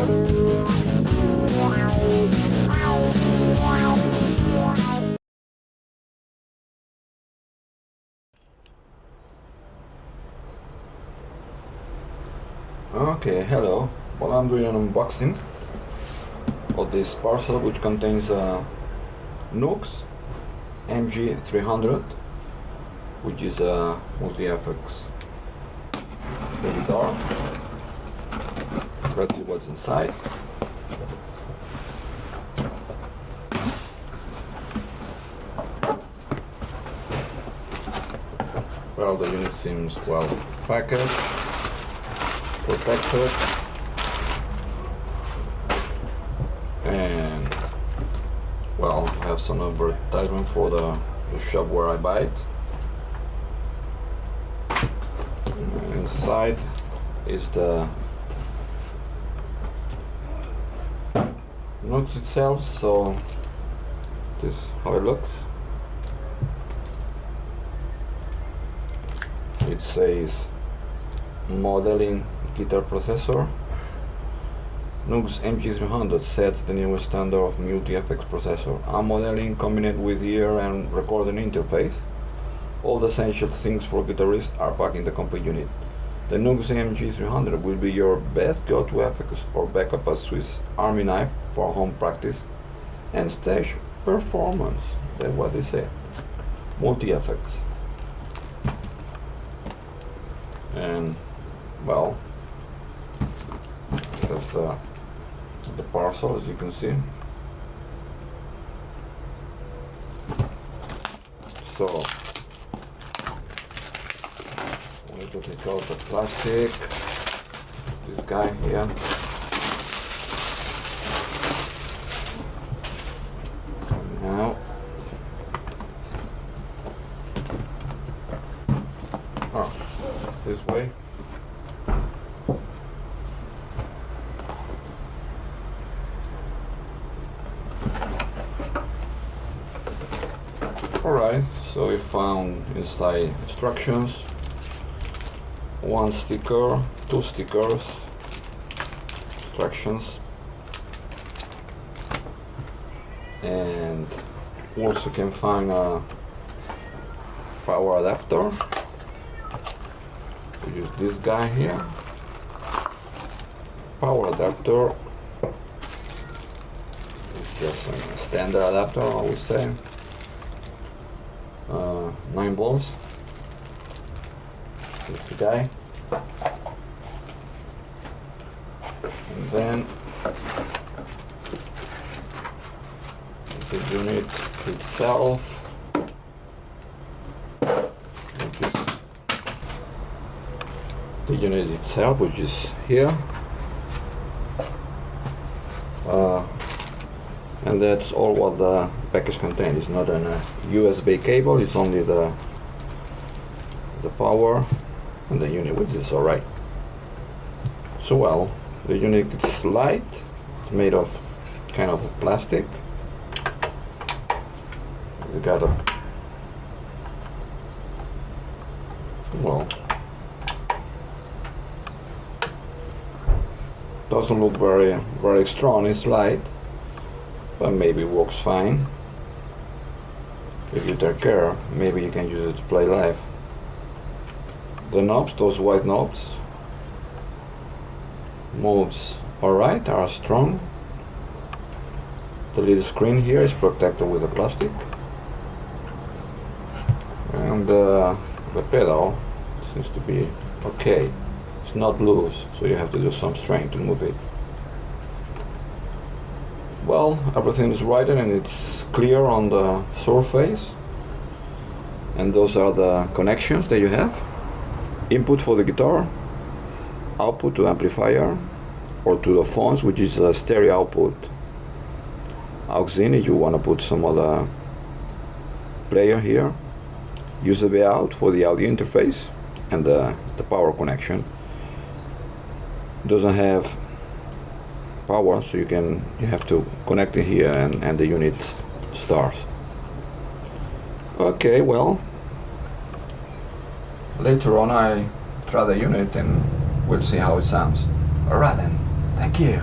Okay, hello. Well, I'm doing an unboxing of this parcel which contains a NUX MG300, which is a multi-FX guitar. Let's see what's inside. Well, the unit seems well packaged, protected, and well, I have some advertisement for the shop where I buy it. And inside is the NUX itself, so this is how it looks. It says modeling guitar processor. NUX MG300 sets the newest standard of multi-FX processor. A modeling combined with ear and recording interface. All the essential things for guitarists are packed in the complete unit. The NUX MG300 will be your best go-to FX or backup as Swiss Army knife for home practice and stage performance. That's what they say. Multi-FX. And well, that's the parcel, as you can see. So we need to take out the plastic, this guy here. And now this way. Alright, so we found inside instructions, one sticker, two stickers, instructions, and also can find a power adapter. We use this guy here, power adapter. It's just a standard adapter, I would say. 9 volts. This the guy, and then the unit itself, which is here, and that's all what the package contains. It's not a USB cable, it's only the power and the unit, which is alright. So well, the unit is light, it's made of kind of plastic. It's got a, well, doesn't look very strong, it's light, but maybe works fine. If you take care, maybe you can use it to play live. The knobs, those white knobs, moves alright, are strong. The little screen here is protected with the plastic, and the pedal seems to be okay. It's not loose, so you have to do some strain to move it. Well, everything is right and it's clear on the surface, and those are the connections that you have. Input for the guitar, output to the amplifier or to the phones, which is a stereo output. Aux in if you want to put some other player here. USB out for the audio interface and the power connection. Doesn't have power, so you have to connect it here and the unit starts. Okay, well, later on I try the unit and we'll see how it sounds. Alright then, thank you.